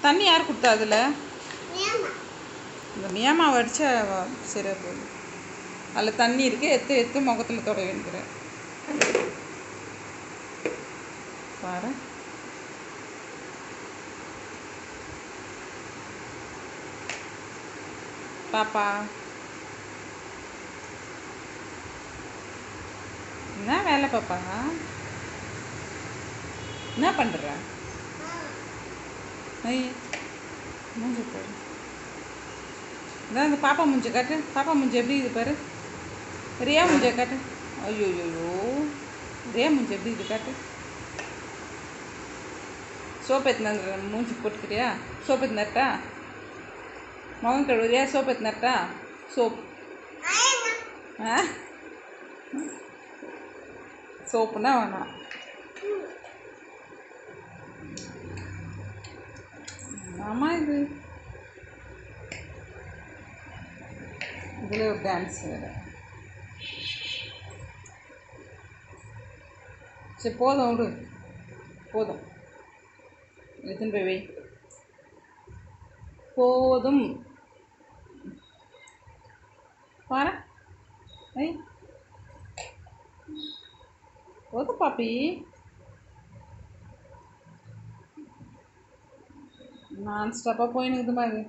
தண்ணி யார் கொடுத்தா அதில்? இந்த மியாமாவை அடித்தா சரியாக போகுது. அதில் தண்ணி இருக்குது, எடுத்து எடுத்து முகத்தில் தொட வேண்டிக்கிறேன். பாரு பாப்பா, என்ன வேலை பாப்பா? என்ன பண்ணுற? ஐய் மூஞ்சி பாரு. இதான் இந்த பாப்பா மூஞ்சி காட்டு. பாப்பா மூஞ்சி எப்படி இது பாரு. ரியா மூஞ்சியை காட்டு. ஐயோ ஐயோ, ரியா மூஞ்சி எப்படி இது காட்டு. சோப்பு எடுத்துனா மூஞ்சி போட்டுக்கிறியா? சோப்பு எடுத்து நட்டா முகம் கழுவுறியா? சோப்பு எடுத்து நட்டா சோப் சோப்புனா வேணாம். ஆமாம், இதில் ஒரு டான்ஸ் வேறு. சரி போதும் விடு, போதும். எடுத்துன்னு போய் வை. போதும் பாரு. ஐ போதும் பாப்பி. நான் ஸ்டாப்பாக போயினுக்குதுமா இது.